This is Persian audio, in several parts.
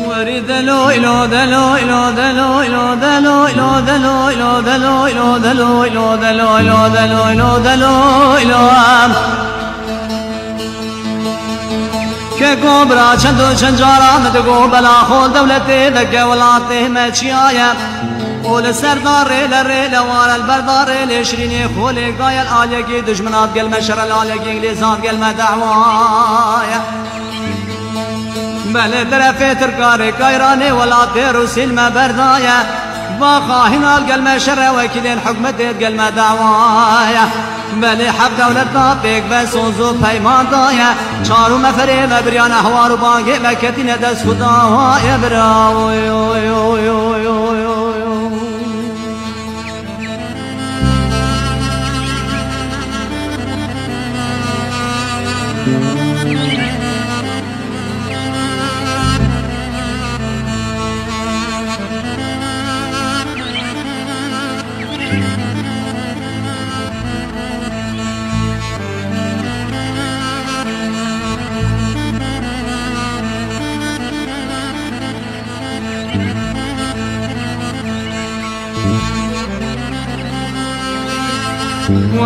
ورد لو إلو دلو إلو دلو إلو دلو إلو دلو إلو دلو إلو دلو إلو دلو إلو دلو إلو دلو إلو كيكو برا چندو چنجارا مدگو بلا خول دولته دگه ولاته مچيايا قول سردار لري وارا البردار لشريني خولي قايا الآليكي دجمنات قل مشر الآليكي انجليزات قل مدعوايا بله طرف ترکار کایرانه ولاته روسیل ما بردایا با خاهنال قل شر وكيلين حكمتت قل ما دعوايا بله حق دولت نابك بسوزو پیمان دایا چارو مفره مبریان احوار باقی مکتین دست خدایا براوی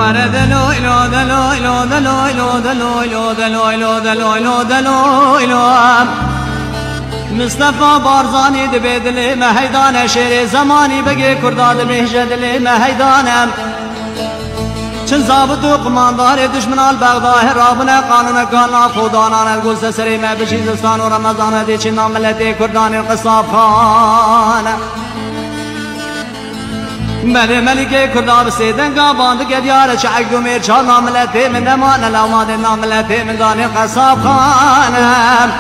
ورد لو إلو دلو إلو دلو إلو دلو إلو دلو إلو دلو إلو دلو إلو مصطفى بارزاني دبيد لي مهيدان شير زماني بقي كرداد مهجد لي مهيدان چن ضابط و قماندار دشمنال بغداد رابنا قانون کانا خدانان الگوز سری ما بشیزستان و رمضان دی چن ملت کردان القصاب خان بله ملك كرداب سيدن قاباند كديار شعق دمير شال ناملته من دمان الأوماد ناملته من دان القصاب خان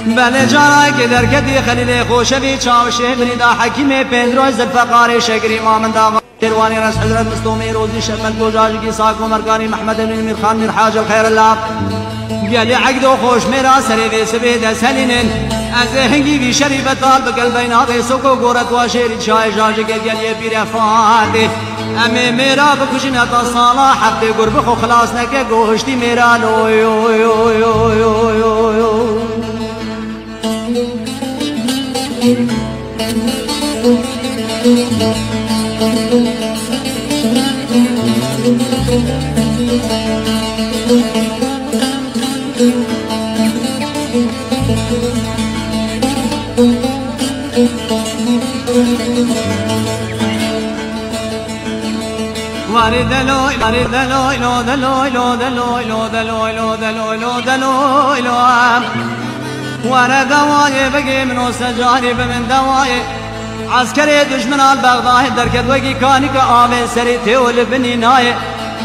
بله جاراي كدر كدي خليل خوشبي چاوشه بريدا حكيم پندروز الفقار شكري امام داغ ترواني رس حضرت مستومي روزي شمل گوجاج کی ساکو مرکانی محمد بن امیر خان من حاج الخير الله قال عقد خوش میرا سری ویس بيد سلين از هنگی بی شریف طال بقلبین آده سکو گورت و شیری چای جاج گل یه پیر فاده امی میرا بکشن تا سالا حبت گربه خو خلاص نکه گوشتی میرا لوی وارد لو وارد لو لو دلو لو دلو لو دلو لو دلو لو دلو لو ورد دواي بقي منو سجاني بمن دواي عسكري دشمن البغداد دركت وقي كاني كآمن سريتي ولبني ناي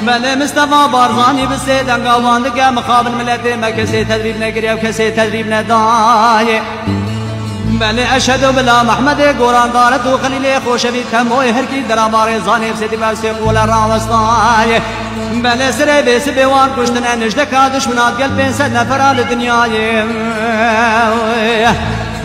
بله مصطفى بارزاني بسيد انقاواندك مقابل ملتي ما كسي تدريب نقري وكسي تدريب نداي بله اشهد بالله محمد قران دارت وخليل خوشبي تموي هركي دربار زاني بسيدي بسي قول راوستاي بله سري بيس بيوان كشتنا نجدكا دشمنات قلبين سد نفر الدنيا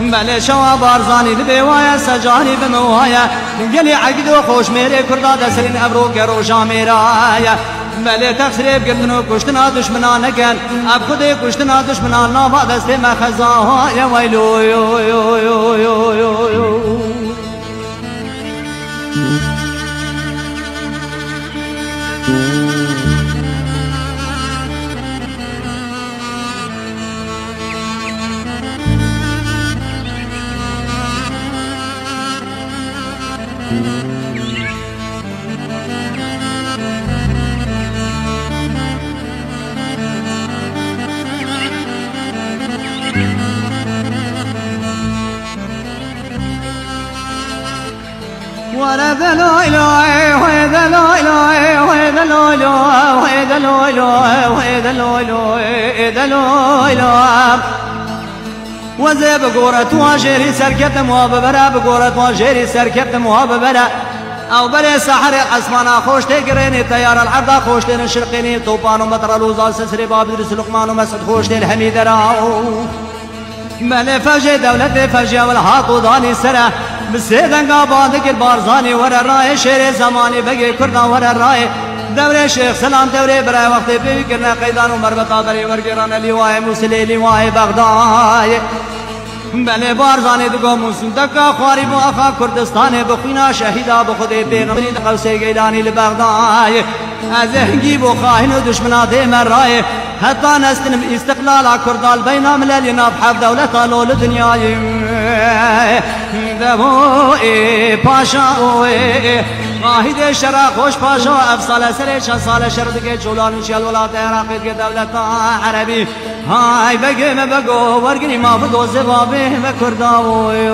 بله شوا بارزاني بوايا سجاني بموايا قلي عقد وخوش ميري كردا دسرين ابرو قرو جاميرايا بله تخسريب قبنو كشتنا دشمنا نكن اب خدي كشتنا دشمنا نافا دستي ما خزاها يا ويلو يو يو يو يو يو يو ورد لو إلهي ويد لو إلهي ويد لو إلهي ويد لو إلهي ويد لو إلهي ويد لو إلهي وزي بقورة واجري سركت مواب برا بقورة واجري سركت مواب برا او بلي سحر اسمانا خوش تقريني تيار العرض خوش تنشرقيني طوفان ومطر الوزال سسري باب درس لقمان ومسعد خوش الحميد راو بلي فجي دولتي فجي والهاط وضاني سرة بالسيدن قابادك البارزاني ورا الراي شيري زماني بقي كردان ورا الراي دوري شيخ سلام دوري براي وقت بيكرنا قيدان ومربطا دري ورقران لواي موسلي لواي بغداي بله بارزانه دگو مسندکا خواری بو آخا کردستان بخوینا شهیدا بخودی پیغمبری دقوسی گیلانی لبغدای از هنگی بو خواهن و دشمنا دی مرای حتی نستنم استقلال کردال بینا مللی نبحب دولتا لول دنیای دبوئی پاشاوئی قاهد شرا خوش پاشا افصال سر چند سال شرد که چولان چیل ولات عراقی که دولتا عربی های بگم بگو ورگنی ما بگو زبابه و کرداوی